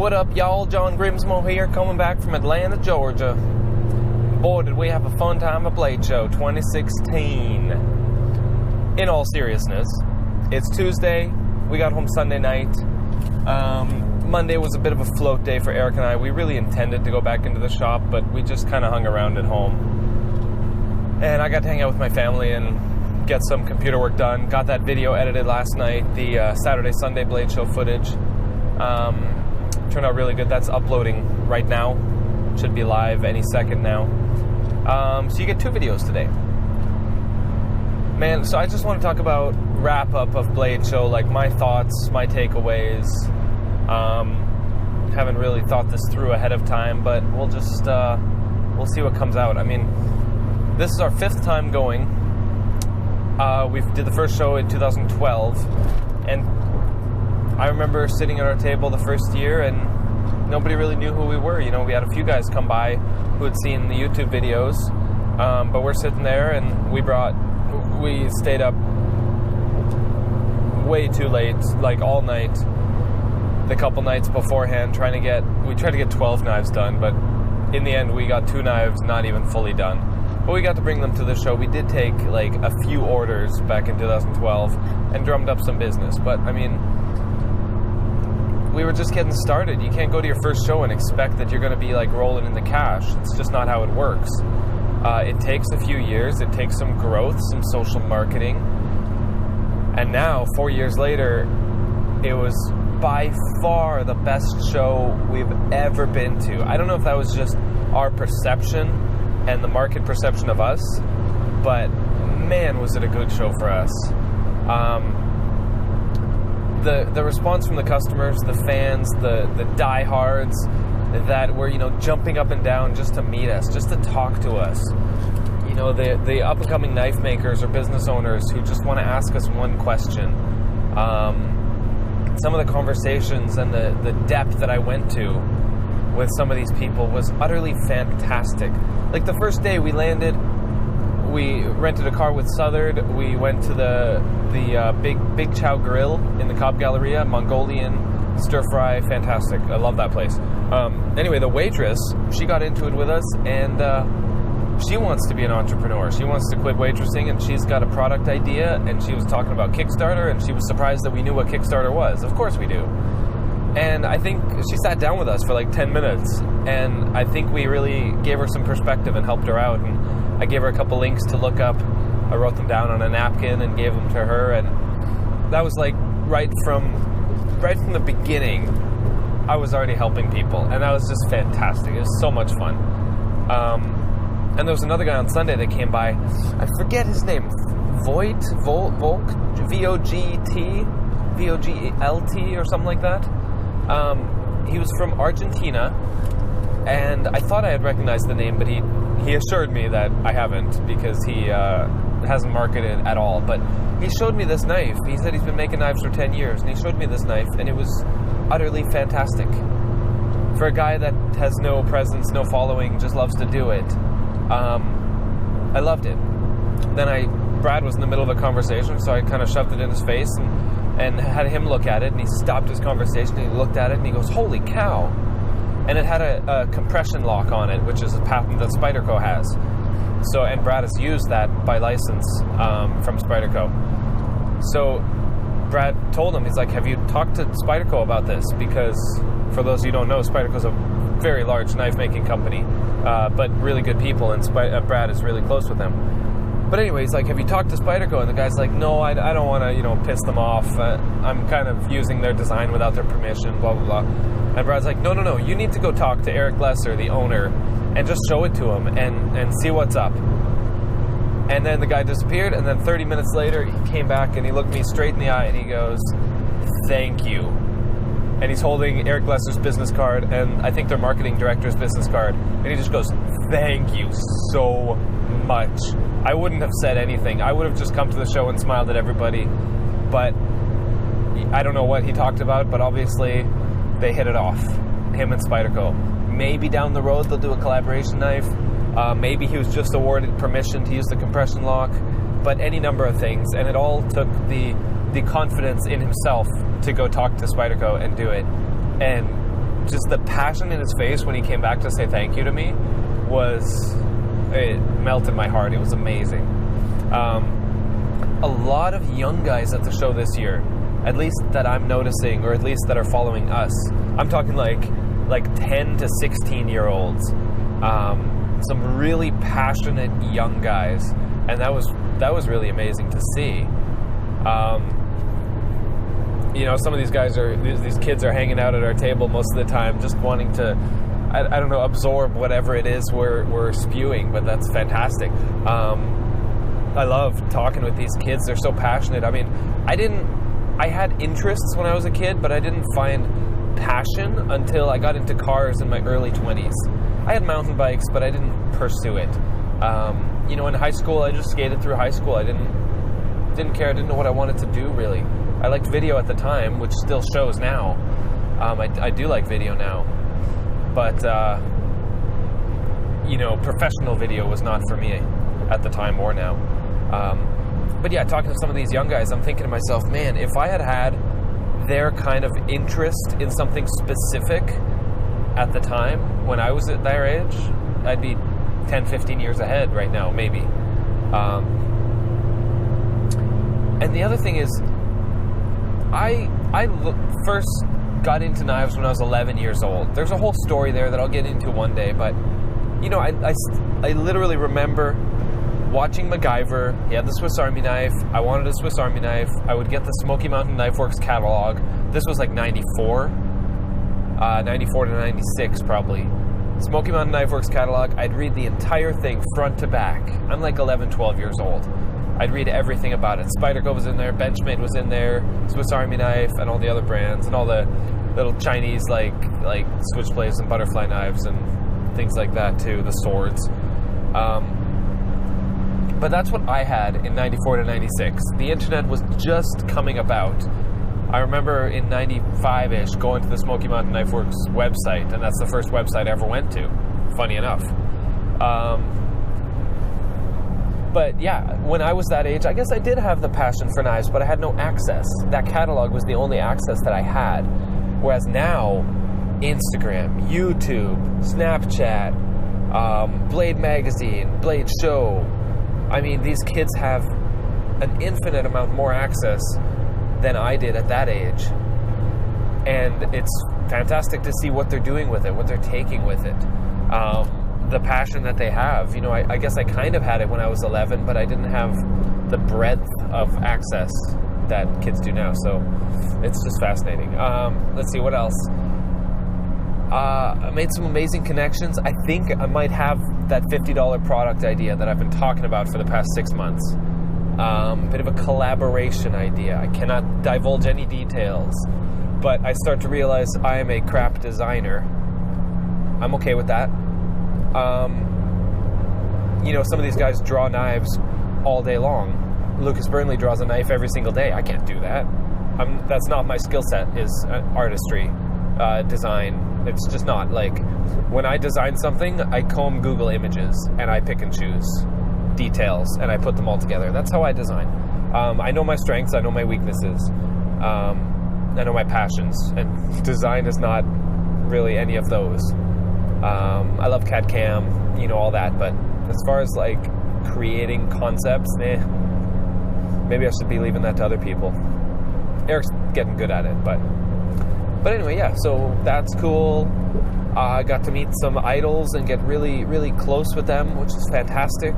What up, y'all? John Grimsmo here, coming back from Atlanta, Georgia. Boy, did we have a fun time at Blade Show 2016. In all seriousness, it's Tuesday. We got home Sunday night. Monday was a bit of a float day for Eric and I. We really intended to go back into the shop, but we just kind of hung around at home. And I got to hang out with my family and get some computer work done. Got that video edited last night, the Saturday-Sunday Blade Show footage. Turned out really good. That's uploading right now. Should be live any second now. So you get 2 videos today. Man, so I just want to talk about wrap-up of Blade Show, like my thoughts, my takeaways. Haven't really thought this through ahead of time, but we'll just, we'll see what comes out. I mean, this is our 5th time going. We did the first show in 2012, and I remember sitting at our table the first year, and nobody really knew who we were. You know, we had a few guys come by who had seen the YouTube videos, but we're sitting there, and we stayed up way too late, like all night, the couple nights beforehand, we tried to get 12 knives done, but in the end we got 2 knives not even fully done. But we got to bring them to the show. We did take like a few orders back in 2012 and drummed up some business, but I mean, we were just getting started. You can't go to your first show and expect that you're going to be like rolling in the cash. It's just not how it works. It takes a few years. It takes some growth, some social marketing. And now, 4 years later, it was by far the best show we've ever been to. I don't know if that was just our perception and the market perception of us, but man, was it a good show for us. The response from the customers, the fans, the diehards that were, you know, jumping up and down just to meet us, just to talk to us. You know, the up-and-coming knife makers or business owners who just want to ask us one question. Some of the conversations and the depth that I went to with some of these people was utterly fantastic. Like the first day we landed, we rented a car with Southern. We went to the Big Chow Grill in the Cobb Galleria, Mongolian stir fry, fantastic. I love that place. Anyway, the waitress, she got into it with us, and she wants to be an entrepreneur. She wants to quit waitressing, and she's got a product idea, and she was talking about Kickstarter, and she was surprised that we knew what Kickstarter was. Of course we do. And I think she sat down with us for like 10 minutes, and I think we really gave her some perspective and helped her out. And I gave her a couple links to look up. I wrote them down on a napkin and gave them to her, and that was like right from the beginning, I was already helping people, and that was just fantastic. It was so much fun. And there was another guy on Sunday that came by. I forget his name. Volk, V-O-G-T, V-O-G-L-T, or something like that. He was from Argentina, and I thought I had recognized the name, but he assured me that I haven't, because he hasn't marketed at all. But he showed me this knife. He said he's been making knives for 10 years, and he showed me this knife, and it was utterly fantastic. For a guy that has no presence, no following, just loves to do it. I loved it. Then Brad was in the middle of a conversation, so I kind of shoved it in his face and had him look at it, and he stopped his conversation, and he looked at it, and he goes, "Holy cow." And it had a compression lock on it, which is a patent that Spyderco has. So, and Brad has used that by license from Spyderco. So Brad told him, he's like, "Have you talked to Spyderco about this?" Because for those of you who don't know, Spyderco's a very large knife-making company, but really good people, and Brad is really close with them. But anyway, he's like, "Have you talked to Spyderco?" And the guy's like, "No, I don't want to, you know, piss them off. I'm kind of using their design without their permission, blah, blah, blah." And Brad's like, No, you need to go talk to Eric Lesser, the owner, and just show it to him and see what's up." And then the guy disappeared, and then 30 minutes later, he came back, and he looked me straight in the eye, and he goes, "Thank you." And he's holding Eric Lesser's business card, and I think their marketing director's business card, and he just goes, "Thank you so much." I wouldn't have said anything. I would have just come to the show and smiled at everybody, but I don't know what he talked about, but obviously they hit it off, him and Spyderco. Maybe down the road they'll do a collaboration knife. Maybe he was just awarded permission to use the compression lock, but any number of things, and it all took the confidence in himself to go talk to Spyderco and do it. And just the passion in his face when he came back to say thank you to me it melted my heart. It was amazing. A lot of young guys at the show this year, at least that I'm noticing, or at least that are following us. I'm talking like 10 to 16-year-olds. Some really passionate young guys, and that was really amazing to see. Some of these kids are hanging out at our table most of the time, just wanting to, I don't know, absorb whatever it is we're spewing, but that's fantastic. I love talking with these kids. They're so passionate. I mean, I had interests when I was a kid, but I didn't find passion until I got into cars in my early 20s. I had mountain bikes, but I didn't pursue it. In high school, I just skated through high school. I didn't care. I didn't know what I wanted to do, really. I liked video at the time, which still shows now. I do like video now. But, professional video was not for me at the time or now. But yeah, talking to some of these young guys, I'm thinking to myself, man, if I had their kind of interest in something specific at the time when I was at their age, I'd be 10, 15 years ahead right now, maybe. And the other thing is, I first got into knives when I was 11 years old. There's a whole story there that I'll get into one day, but I literally remember watching MacGyver. He had the Swiss Army knife. I wanted a Swiss Army knife. I would get the Smoky Mountain Knife Works catalog. This was like 94 to 96 probably. Smoky Mountain Knife Works catalog. I'd read the entire thing front to back. I'm like 11, 12 years old. I'd read everything about it. Spyderco was in there, Benchmade was in there, Swiss Army knife, and all the other brands, and all the little Chinese like switchblades and butterfly knives and things like that too, the swords. But that's what I had in 94 to 96. The internet was just coming about. I remember in 95-ish going to the Smoky Mountain Knife Works website, and that's the first website I ever went to, funny enough. But yeah, when I was that age, I guess I did have the passion for knives, but I had no access. That catalog was the only access that I had. Whereas now, Instagram, YouTube, Snapchat, Blade Magazine, Blade Show, I mean, these kids have an infinite amount more access than I did at that age. And it's fantastic to see what they're doing with it, what they're taking with it. The passion that they have. I guess I kind of had it when I was 11, but I didn't have the breadth of access that kids do now. So it's just fascinating. Let's see, what else? I made some amazing connections. I think I might have that $50 product idea that I've been talking about for the past 6 months. Bit of a collaboration idea. I cannot divulge any details, but I start to realize I am a crap designer. I'm okay with that. Some of these guys draw knives all day long. Lucas Burnley draws a knife every single day. I can't do that. That's not my skill set, is artistry, design. It's just not. Like, when I design something, I comb Google Images, and I pick and choose details, and I put them all together. That's how I design. I know my strengths, I know my weaknesses, I know my passions, and design is not really any of those. I love CAD/CAM, all that, but as far as like creating concepts, maybe I should be leaving that to other people. Eric's getting good at it, but anyway, yeah, so that's cool. I got to meet some idols and get really, really close with them, which is fantastic.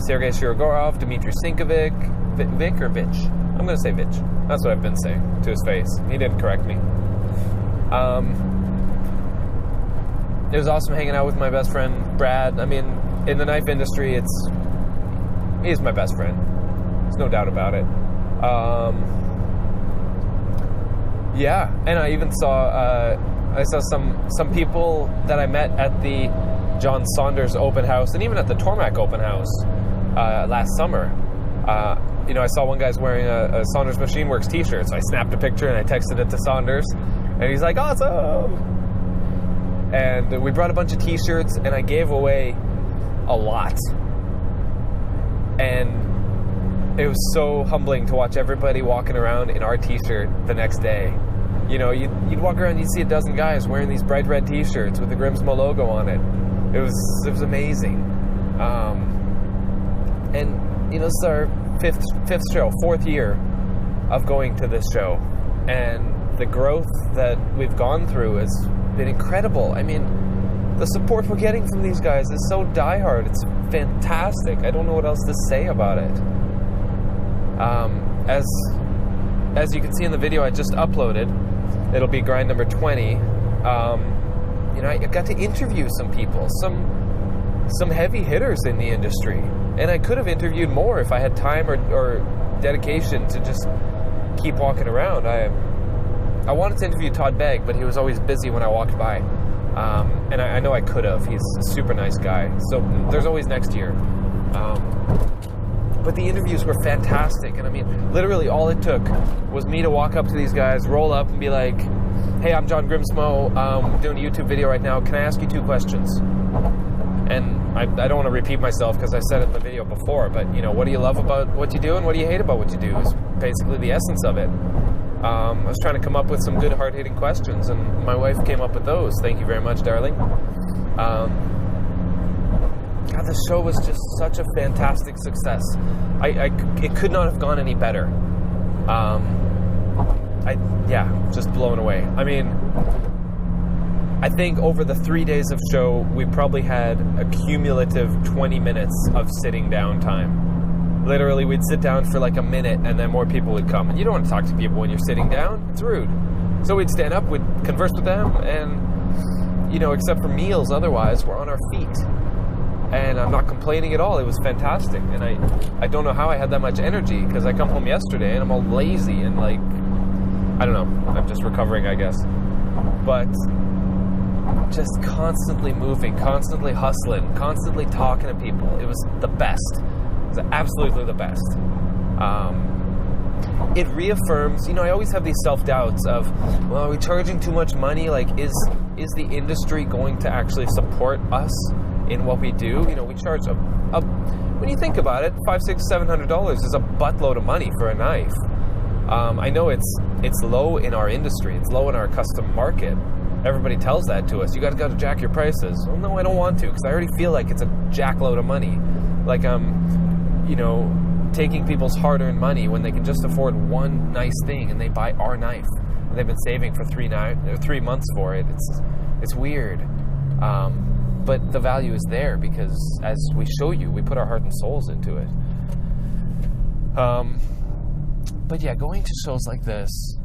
Sergei Shirogorov, Dmitry Sinkovic, Vic or Vich? I'm going to say Vich. That's what I've been saying to his face. He didn't correct me. It was awesome hanging out with my best friend, Brad. I mean, in the knife industry, he's my best friend. There's no doubt about it. Yeah, and I even saw some people that I met at the John Saunders open house, and even at the Tormac open house last summer. I saw one guy's wearing a Saunders Machine Works t-shirt, so I snapped a picture and I texted it to Saunders, and he's like, awesome! And we brought a bunch of t-shirts, and I gave away a lot. And it was so humbling to watch everybody walking around in our t-shirt the next day. You know, you'd walk around, you'd see a dozen guys wearing these bright red T-shirts with the Grimsmo logo on it. It was amazing. And you know, this is our fifth show, 4th year of going to this show, and the growth that we've gone through has been incredible. I mean, the support we're getting from these guys is so diehard. It's fantastic. I don't know what else to say about it. As you can see in the video I just uploaded, it'll be grind number 20. You know, I got to interview some people, some heavy hitters in the industry, and I could have interviewed more if I had time or dedication to just keep walking around. I wanted to interview Todd Begg, but he was always busy when I walked by. And I know I could have. He's a super nice guy. So there's always next year. But the interviews were fantastic. And I mean, literally all it took was me to walk up to these guys, roll up and be like, hey, I'm John Grimsmo. I'm doing a YouTube video right now. Can I ask you 2 questions? And I don't want to repeat myself because I said it in the video before, but you know, what do you love about what you do and what do you hate about what you do is basically the essence of it. I was trying to come up with some good hard-hitting questions, and my wife came up with those. Thank you very much, darling. God, the show was just such a fantastic success. It could not have gone any better. Just blown away. I mean, I think over the 3 days of show, we probably had a cumulative 20 minutes of sitting down time. Literally, we'd sit down for like a minute, and then more people would come. And you don't want to talk to people when you're sitting down. It's rude. So we'd stand up, we'd converse with them, and, you know, except for meals, otherwise, we're on our feet. And I'm not complaining at all. It was fantastic. And I don't know how I had that much energy, because I come home yesterday, and I'm all lazy, and like, I don't know. I'm just recovering, I guess. But just constantly moving, constantly hustling, constantly talking to people. It was the best. It was absolutely the best. It reaffirms, you know, I always have these self-doubts of, well, are we charging too much money? Like, is the industry going to actually support us in what we do? You know, we charge when you think about it, $500, $600, $700 is a buttload of money for a knife. I know it's low in our industry. It's low in our custom market. Everybody tells that to us. You got to jack your prices. Well, no, I don't want to, because I already feel like it's a jackload of money. Like you know, taking people's hard-earned money when they can just afford one nice thing and they buy our knife. And they've been saving for 3 months for it. It's weird. But the value is there because, as we show you, we put our heart and souls into it. But yeah, going to shows like this,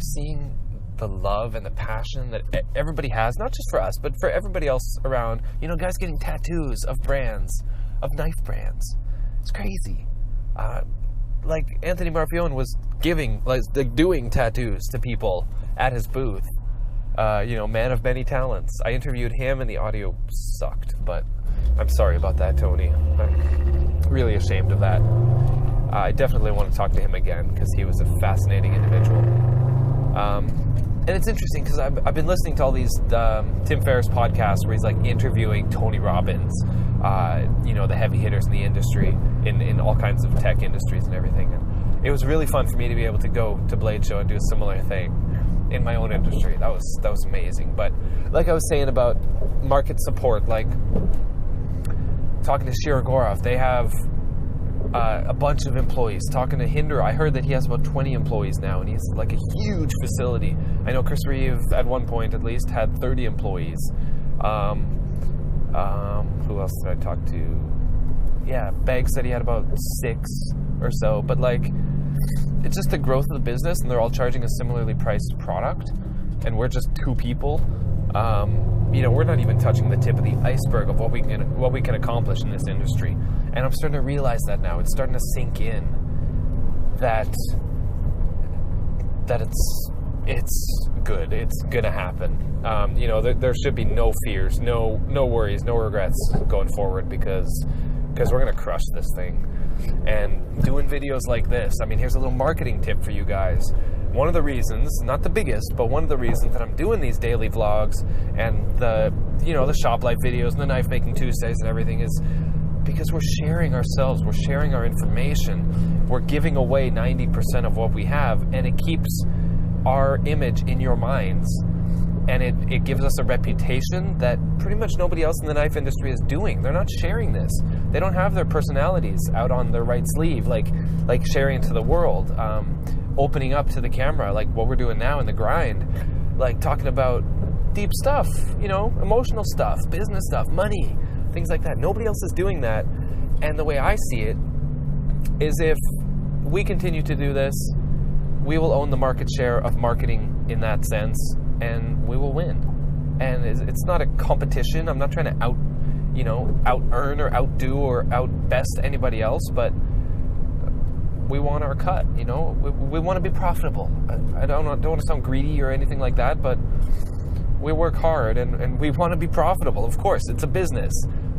seeing the love and the passion that everybody has, not just for us, but for everybody else around. You know, guys getting tattoos of brands, of knife brands. It's crazy. Like Anthony Marfione was doing tattoos to people at his booth. You know, man of many talents. I interviewed him and the audio sucked, but I'm sorry about that, Tony. I'm really ashamed of that. I definitely want to talk to him again because he was a fascinating individual. And it's interesting because I've been listening to all these Tim Ferriss podcasts where he's like interviewing Tony Robbins, you know, the heavy hitters in the industry, in all kinds of tech industries and everything. And it was really fun for me to be able to go to Blade Show and do a similar thing in my own industry. That was amazing. But like I was saying about market support, like talking to Shirogorov, they have a bunch of employees. Talking to Hinder, I heard that he has about 20 employees now, and he's like a huge facility. I know Chris Reeve at one point at least had 30 employees. Who else did I talk to? Yeah, Begg said he had about 6 or so, but like, it's just the growth of the business, and they're all charging a similarly priced product, and we're just 2 people. You know, we're not even touching the tip of the iceberg of what we can accomplish in this industry. And I'm starting to realize that now. It's starting to sink in that it's good. It's gonna happen. You know, there should be no fears, no worries, no regrets going forward because we're gonna crush this thing. And doing videos like this, I mean, here's a little marketing tip for you guys. One of the reasons, not the biggest, but one of the reasons that I'm doing these daily vlogs and the shop life videos and the knife making Tuesdays and everything is because we're sharing ourselves, we're sharing our information, we're giving away 90% of what we have, and it keeps our image in your minds. And it gives us a reputation that pretty much nobody else in the knife industry is doing. They're not sharing this. They don't have their personalities out on their right sleeve, like sharing to the world, opening up to the camera, like what we're doing now in the grind, like talking about deep stuff, emotional stuff, business stuff, money, things like that. Nobody else is doing that. And the way I see it is, if we continue to do this, we will own the market share of marketing in that sense, and we will win. And it's not a competition. I'm not trying to out-earn or outdo or out-best anybody else, but we want our cut, We want to be profitable. I don't want to sound greedy or anything like that, but we work hard and we want to be profitable. Of course, it's a business.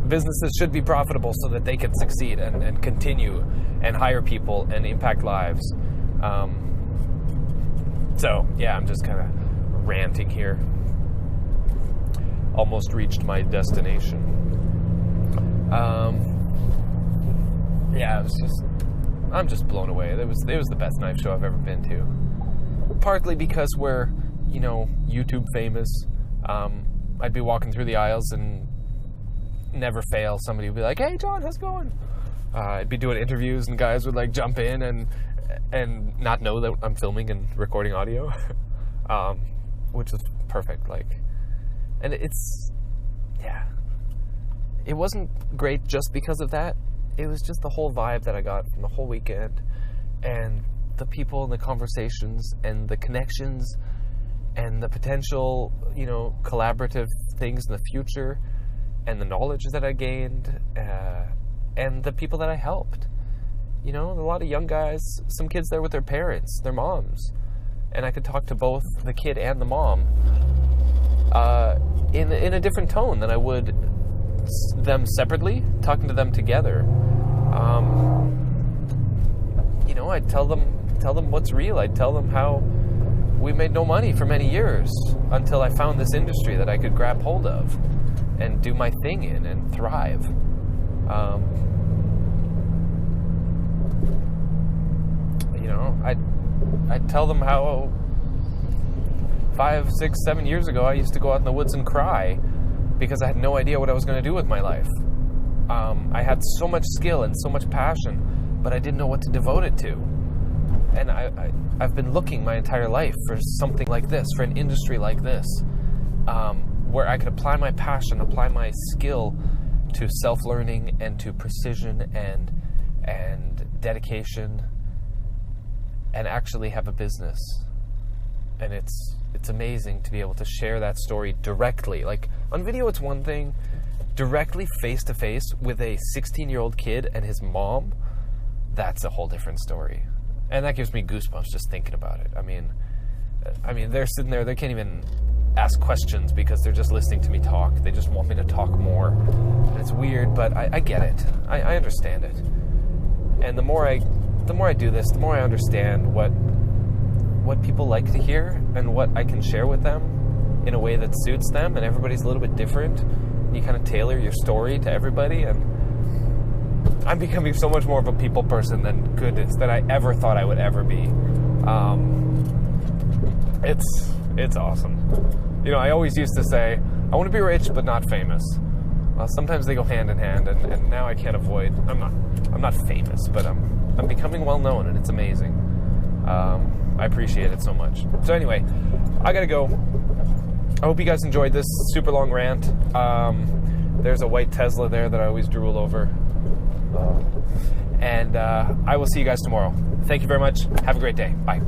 Businesses should be profitable so that they can succeed and continue and hire people and impact lives. So, yeah, I'm just kind of ranting here. Almost reached my destination. Yeah, I'm just blown away. It was the best knife show I've ever been to. Partly because we're, YouTube famous. I'd be walking through the aisles and never fail. Somebody would be like, "Hey, John, how's it going?" I'd be doing interviews and guys would like jump in and not know that I'm filming and recording audio, which is perfect. And it wasn't great just because of that. It was just the whole vibe that I got from the whole weekend, and the people and the conversations and the connections and the potential, collaborative things in the future, and the knowledge that I gained, and the people that I helped. A lot of young guys, some kids there with their parents, their moms, and I could talk to both the kid and the mom in a different tone than I would them separately, talking to them together. I'd tell them what's real. I'd tell them how we made no money for many years until I found this industry that I could grab hold of and do my thing in and thrive. I'd tell them how 5, 6, 7 years ago I used to go out in the woods and cry because I had no idea what I was going to do with my life. I had so much skill and so much passion, but I didn't know what to devote it to. And I've been looking my entire life for something like this, for an industry like this, where I could apply my passion, apply my skill to self-learning and to precision and dedication, and actually have a business. And it's amazing to be able to share that story directly. Like, on video it's one thing, directly face-to-face with a 16-year-old kid and his mom, that's a whole different story. And that gives me goosebumps just thinking about it. I mean, they're sitting there, they can't even ask questions because they're just listening to me talk. They just want me to talk more. And it's weird, but I get it. I understand it. And the more I do this, the more I understand what people like to hear and what I can share with them in a way that suits them. And everybody's a little bit different. You kind of tailor your story to everybody, and I'm becoming so much more of a people person than I ever thought I would ever be. It's awesome. I always used to say, I want to be rich but not famous. Well, sometimes they go hand in hand, and now I can't avoid. I'm not famous, but I'm becoming well known, and it's amazing. I appreciate it so much. So anyway, I gotta go. I hope you guys enjoyed this super long rant. There's a white Tesla there that I always drool over. And I will see you guys tomorrow. Thank you very much. Have a great day. Bye.